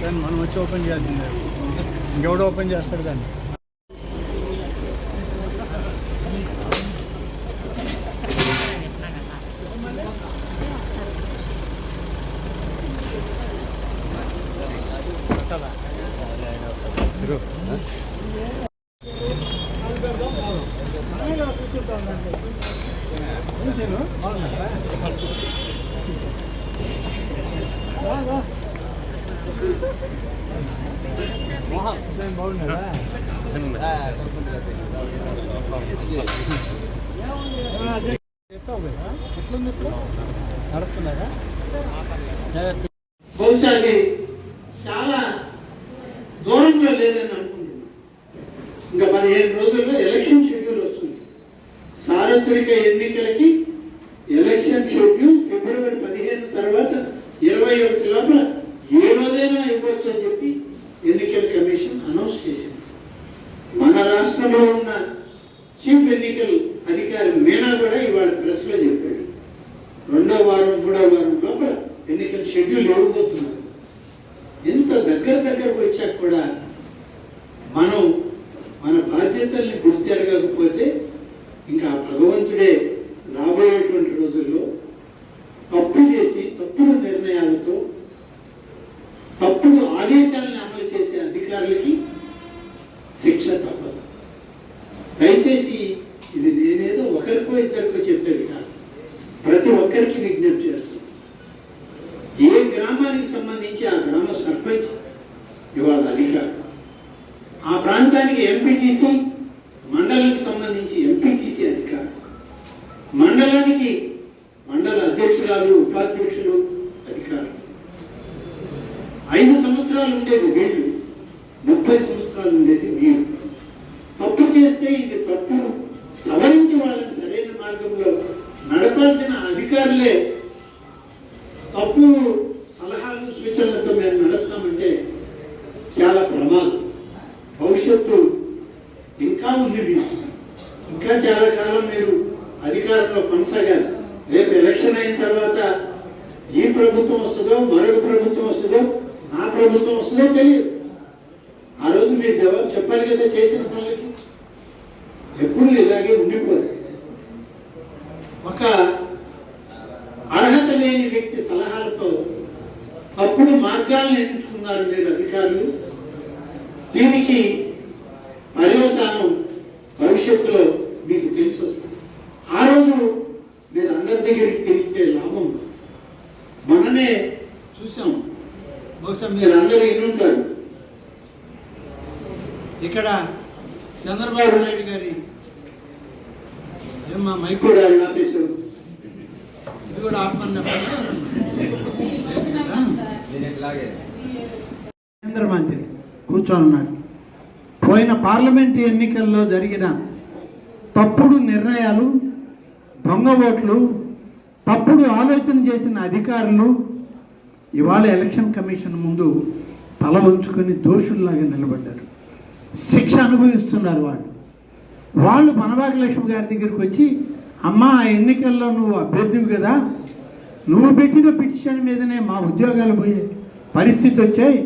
దాన్ని మనం వచ్చి ఓపెన్ చేయాల్సిందే. ఇంకెవడో ఓపెన్ చేస్తాడు దాన్ని. బాగున్నాడా? చెప్పావు కదా, ఎట్లుంది ఇప్పుడు? నడుస్తున్నారా? బహుశా అది చాలా దూరంలో లేదని అనుకుంటున్నాను. ఇంకా 15 రోజుల్లో ఎలక్షన్ షెడ్యూల్ వస్తుంది. సార్వత్రిక ఎన్నికలకి ఎలక్షన్ షెడ్యూల్ ఫిబ్రవరి 15 తర్వాత 21 లోపల ఏ రోజైనా ఇవ్వచ్చు అని చెప్పి ఎన్నికల కమిషన్ అనౌన్స్ చేసింది. మన రాష్ట్రంలో ఉన్న చీఫ్ ఎన్నికల అధికారి మీనా కూడా ఇవాళ ప్రెస్లో చెప్పాడు, 2వ వారం 3వ వారం లోపల ఎన్నికల షెడ్యూల్ ఇవ్వబోతున్నారు. ఎంత దగ్గరకు వచ్చాక కూడా మనం మన బాధ్యతల్ని గుర్తెరగకపోతే ఇంకా భగవంతుడే రాబోయేటువంటి రోజుల్లో తప్పు చేసి తప్పుడు నిర్ణయాలతో తప్పుడు ఆదేశాలను అమలు చేసే అధికారులకి శిక్ష తప్పదు. దయచేసి ఇది నేనేదో ఒకరికో ఇద్దరికో చెప్పేది కాదు, ప్రతి ఒక్కరికి విజ్ఞప్తి చేస్తున్నాను. ఏ గ్రామానికి సంబంధించి ఆ గ్రామ సర్పంచ్ ఇవాళ అధికారం, ఆ ప్రాంతానికి ఎంపీటీసీ, మండలానికి సంబంధించి ఎంపీటీసీ అధికారం, మండలానికి మండల అధ్యక్షురాలు ఉపాధ్యక్షులు అధికారులు. 5 సంవత్సరాలు ఉండేది వీళ్ళు, 30 సంవత్సరాలు ఉండేది వీళ్ళు. తప్పు చేస్తే ఇది తప్పు సవరించి వాళ్ళని సరైన మార్గంలో నడపాల్సిన అధికారులే తప్పు సలహాలు సూచనలతో మేము నడుస్తామంటే చాలా ప్రమాదం. భవిష్యత్తు ఇంకా ఉంది, ఇంకా చాలా కాలం మీరు అధికారంలో కొనసాగాలి. రేపు ఎలక్షన్ అయిన తర్వాత ఈ ప్రభుత్వం వస్తుందో మరొక ప్రభుత్వం వస్తుందో నా ప్రభుత్వం వస్తుందో తెలియదు. ఆ రోజు మీరు జవాబు చెప్పాలి కదా చేసిన పనులకి. ఎప్పుడు ఇలాగే ఉండిపోదు. ఒక అర్హత లేని వ్యక్తి సలహాలతో తప్పుడు మార్గాలను ఎంచుకున్నారు మీరు అధికారులు. దీనికి పర్యవసానం భవిష్యత్తులో మీకు తెలిసి వస్తుంది. ఆ రోజు మీరు అందరి దగ్గరికి తిరిగితే లాభం. మననే చూసాం, బహుశా మీరు అందరూ ఎన్నుంటారు. ఇక్కడ చంద్రబాబు నాయుడు గారి ఏమా మైక్ కూడా ఆపేశారు, ఇది కూడా ఆపమన్న కేంద్ర మంత్రి కూర్చొని ఉన్నారు. పోయిన పార్లమెంటు ఎన్నికల్లో జరిగిన తప్పుడు నిర్ణయాలు, దొంగ ఓట్లు, తప్పుడు ఆలోచన చేసిన అధికారులు ఇవాళ ఎలక్షన్ కమిషన్ ముందు తల వంచుకొని దోషుల్లాగా నిలబడ్డారు. శిక్ష అనుభవిస్తున్నారు వాళ్ళు మనబాకి లక్ష్మి గారి దగ్గరికి వచ్చి, అమ్మా ఆ ఎన్నికల్లో నువ్వు అభ్యర్థివి కదా, నువ్వు పెట్టిన పిటిషన్ మీదనే మా ఉద్యోగాలు పోయే పరిస్థితి వచ్చాయి,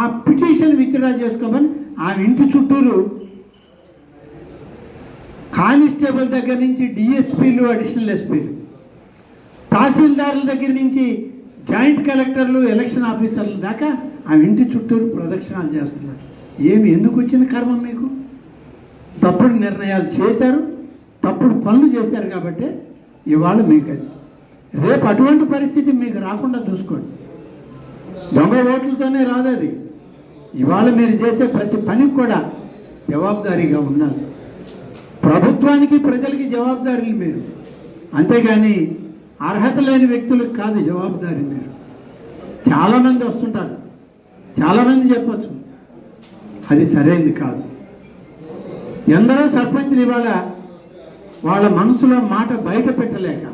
ఆ పిటిషన్ విత్డ్రా చేసుకోమని ఆ ఇంటి చుట్టూరు కానిస్టేబుల్ దగ్గర నుంచి డిఎస్పీలు, అడిషనల్ ఎస్పీలు, తహసీల్దారుల దగ్గర నుంచి జాయింట్ కలెక్టర్లు, ఎలక్షన్ ఆఫీసర్ల దాకా ఆ ఇంటి చుట్టూరు ప్రదక్షిణాలు చేస్తున్నారు. ఎందుకు వచ్చిన కర్మ మీకు? తప్పుడు నిర్ణయాలు చేశారు, తప్పుడు పనులు చేశారు కాబట్టి ఇవాళ మీకు అది. రేపు అటువంటి పరిస్థితి మీకు రాకుండా చూసుకోండి. దొంగ ఓట్లతోనే రాదు అది. ఇవాళ మీరు చేసే ప్రతి పనికి కూడా జవాబుదారీగా ఉండాలి. ప్రభుత్వానికి ప్రజలకి జవాబుదారీలు మీరు, అంతేగాని అర్హత లేని వ్యక్తులకు కాదు జవాబుదారీ మీరు. చాలామంది వస్తుంటారు, చాలామంది చెప్పచ్చు, అది సరైనది కాదు. ఎందరో సర్పంచులు ఇవాళ వాళ్ళ మనసులో మాట బయట పెట్టలేక,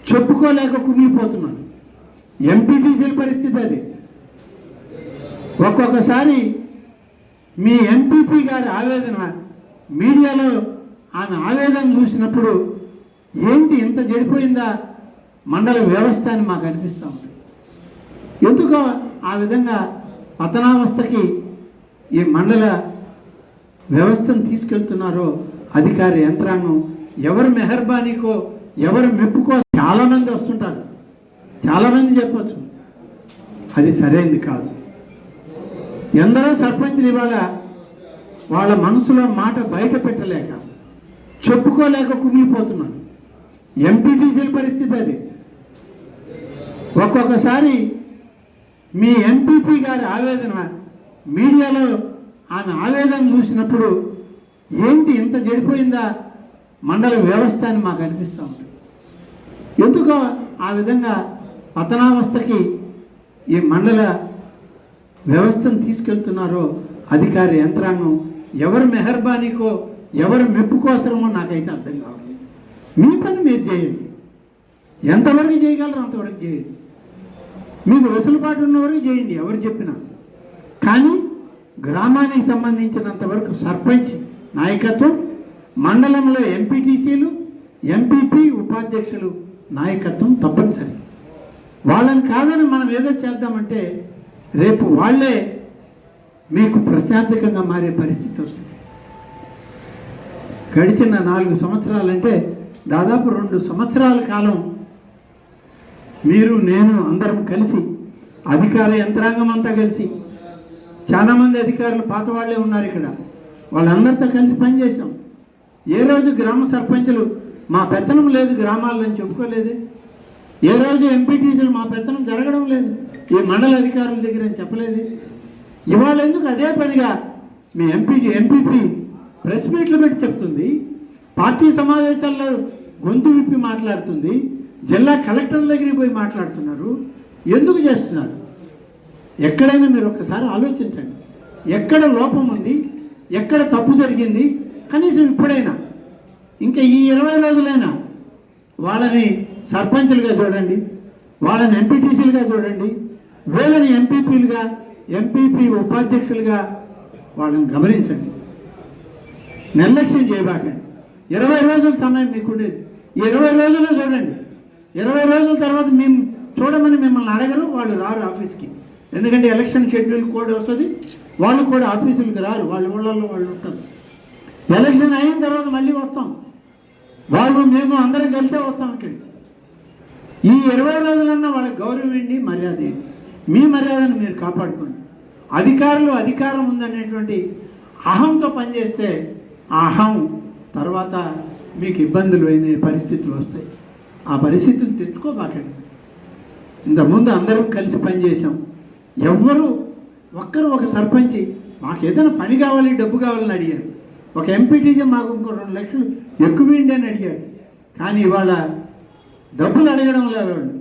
చెప్పుకోలేక కుమిలిపోతున్నారు. ఎంపీటీసీల పరిస్థితి అది. ఒక్కొక్కసారి మీ ఎంపీపీ గారి ఆవేదన మీడియాలో ఆయన ఆవేదన చూసినప్పుడు ఏంటి ఇంత చెడిపోయిందా మండల వ్యవస్థ అని మాకు అనిపిస్తూ ఉంటుంది. ఎందుకో ఆ విధంగా పతనావస్థకి ఈ మండల వ్యవస్థను తీసుకెళ్తున్నారో అధికార యంత్రాంగం ఎవరు మెహర్బానీకో ఎవరు మెప్పుకో చాలామంది వస్తుంటారు, చాలామంది చెప్పచ్చు, అది సరైనది కాదు. ఎందరో సర్పంచులు ఇవాళ వాళ్ళ మనసులో మాట బయట పెట్టలేక చెప్పుకోలేక కుమిలిపోతున్నారు. ఎంపీటీసీల పరిస్థితి అది. ఒక్కొక్కసారి మీ ఎంపీపీ గారి ఆవేదన మీడియాలో ఆమె ఆవేదన చూసినప్పుడు ఏంటి ఇంత చెడిపోయిందా మండల వ్యవస్థ అని మాకు అనిపిస్తూ ఉంటుంది. ఎందుకో ఆ విధంగా పతనావస్థకి ఈ మండల వ్యవస్థను తీసుకెళ్తున్నారో అధికార యంత్రాంగం ఎవరు మెహర్బానీకో ఎవరు మెప్పుకోసరమో నాకైతే అర్థం కావట్లేదు. మీ పని మీరు చేయండి, ఎంతవరకు చేయగలరో అంతవరకు చేయండి, మీకు వెసులుబాటు ఉన్న వరకు చేయండి, ఎవరు చెప్పినా. కానీ గ్రామానికి సంబంధించినంత వరకు సర్పంచ్ నాయకత్వం, మండలంలో ఎంపీటీసీలు, ఎంపీపీ, ఉపాధ్యక్షులు నాయకత్వం తప్పనిసరి. వాళ్ళని కాదని మనం ఏదో చేద్దామంటే రేపు వాళ్ళే మీకు ప్రశాంతకంగా మారే పరిస్థితి వస్తుంది. గడిచిన 4 సంవత్సరాలంటే దాదాపు 2 సంవత్సరాల కాలం మీరు నేను అందరం కలిసి, అధికార యంత్రాంగం అంతా కలిసి, చాలామంది అధికారులు పాత వాళ్ళే ఉన్నారు ఇక్కడ, వాళ్ళందరితో కలిసి పనిచేసాం. ఏ రోజు గ్రామ సర్పంచులు మా పెత్తనం లేదు గ్రామాల్లో అని చెప్పుకోలేదే, ఏ రోజు ఎంపీటీసీలు మా పెత్తనం జరగడం లేదు ఈ మండల అధికారుల దగ్గర అని చెప్పలేదు. ఇవాళ ఎందుకు అదే పనిగా మీ ఎంపీపీ ప్రెస్ మీట్లు పెట్టి చెప్తుంది, పార్టీ సమావేశాల్లో గొంతు విప్పి మాట్లాడుతుంది, జిల్లా కలెక్టర్ల దగ్గరికి పోయి మాట్లాడుతున్నారు. ఎందుకు చేస్తున్నారు? ఎక్కడైనా మీరు ఒక్కసారి ఆలోచించండి. ఎక్కడ లోపం ఉంది, ఎక్కడ తప్పు జరిగింది, కనీసం ఇప్పుడైనా ఇంకా ఈ 20 రోజులైనా వాళ్ళని సర్పంచులుగా చూడండి, వాళ్ళని ఎంపీటీసీలుగా చూడండి, వీళ్ళని ఎంపీపీలుగా, ఎంపీపీ ఉపాధ్యక్షులుగా వాళ్ళని గమనించండి. నిర్లక్ష్యం చేయబాకండి. 20 రోజుల సమయం మీకు ఉండేది, ఈ 20 రోజుల్లో చూడండి. 20 రోజుల తర్వాత మేము చూడమని మిమ్మల్ని అడగరు, వాళ్ళు రారు ఆఫీస్కి. ఎందుకంటే ఎలక్షన్ షెడ్యూల్ కోడ్ వస్తుంది, వాళ్ళు కూడా ఆఫీసులకు రారు, వాళ్ళ ఊళ్ళల్లో వాళ్ళు ఉంటారు. ఎలక్షన్ అయిన తర్వాత మళ్ళీ వస్తాం, వాళ్ళు మేము అందరం కలిసే వస్తాం ఇక్కడికి. ఈ 20 రోజులన్నా వాళ్ళకి గౌరవం ఏంటి, మర్యాద ఏంటి, మీ మర్యాదను మీరు కాపాడుకోండి. అధికారులు అధికారం ఉందనేటువంటి అహంతో పనిచేస్తే ఆ అహం తర్వాత మీకు ఇబ్బందులు అయిన పరిస్థితులు వస్తాయి. ఆ పరిస్థితులు తెచ్చుకోబాకండి. ఇంతకుముందు అందరం కలిసి పనిచేసాం. ఎవ్వరు ఒక్కరు ఒక సర్పంచి మాకు ఏదైనా పని కావాలి, డబ్బు కావాలని అడిగారు. ఒక ఎంపీటీసీ మాకు ఇంకో 2 లక్షలు ఎక్కువేంటి అని అడిగారు. కానీ ఇవాళ డబ్బులు అడగడం లేదు వాళ్ళు.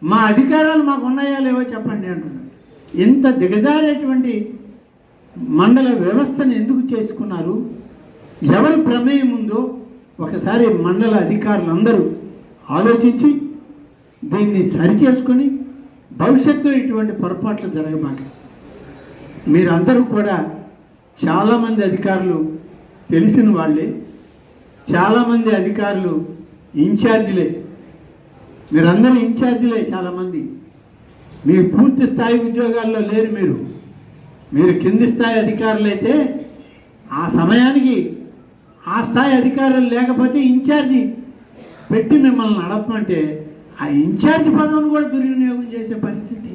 మా అధికారాలు మాకు ఉన్నాయా లేవో చెప్పండి అంటున్నారు. ఇంత దిగజారేటువంటి మండల వ్యవస్థను ఎందుకు చేసుకున్నారు, ఎవరి ప్రమేయం ఉందో ఒకసారి మండల అధికారులందరూ ఆలోచించి దీన్ని సరిచేసుకొని భవిష్యత్తులో ఇటువంటి పొరపాట్లు జరగబాక. మీరందరూ కూడా చాలామంది అధికారులు తెలిసిన వాళ్ళే, చాలామంది అధికారులు ఇన్ఛార్జీలే, మీరందరూ ఇన్ఛార్జీలే. చాలామంది మీ పూర్తి స్థాయి ఉద్యోగాల్లో లేరు. మీరు కింది స్థాయి అధికారులు అయితే ఆ సమయానికి ఆ స్థాయి అధికారులు లేకపోతే ఇన్ఛార్జి పెట్టి మిమ్మల్ని నడపమంటే ఆ ఇన్ఛార్జి పదవిని కూడా దుర్వినియోగం చేసే పరిస్థితి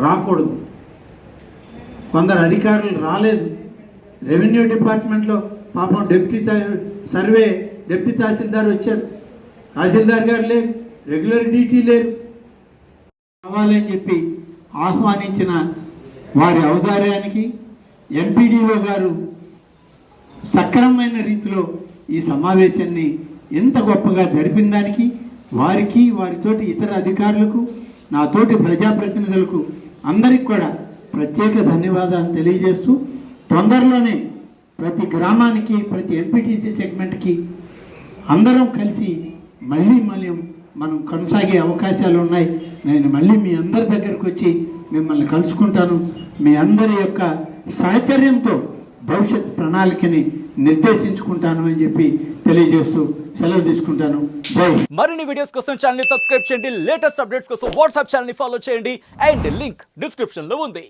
రాకూడదు. కొందరు అధికారులు రాలేదు. రెవెన్యూ డిపార్ట్మెంట్లో పాపం డిప్యూటీ తహసీల్దార్ వచ్చారు, తహసీల్దార్ గారు లేరు, రెగ్యులర్ డ్యూటీ లేరు. కావాలని చెప్పి ఆహ్వానించిన వారి ఔదార్యానికి ఎంపీడీఓ గారు సక్రమమైన రీతిలో ఈ సమావేశాన్ని ఎంత గొప్పగా జరిపిన దానికి వారికి, వారితోటి ఇతర అధికారులకు, నాతోటి ప్రజాప్రతినిధులకు అందరికి కూడా ప్రత్యేక ధన్యవాదాలు తెలియజేస్తూ, తొందరలోనే ప్రతి గ్రామానికి, ప్రతి ఎంపీటీసీ సెగ్మెంట్కి అందరం కలిసి మళ్ళీ మనం కొనసాగే అవకాశాలు ఉన్నాయి. నేను మళ్ళీ మీ అందరి దగ్గరకు వచ్చి మిమ్మల్ని కలుసుకుంటాను. మీ అందరి యొక్క సహచర్యంతో భవిష్యత్ ప్రణాళికని నిర్దేశించుకుంటాను అని చెప్పి తెలియజేస్తూ సెలవు తీసుకుంటాను. జై. మరిన్ని వీడియోస్ కోసం ఛానల్ ని సబ్స్క్రైబ్ చేయండి, లేటెస్ట్ అప్డేట్స్ కోసం వాట్సాప్ ఛానల్ ని ఫాలో చేయండి అండ్ లింక్ డిస్క్రిప్షన్ లో ఉంది.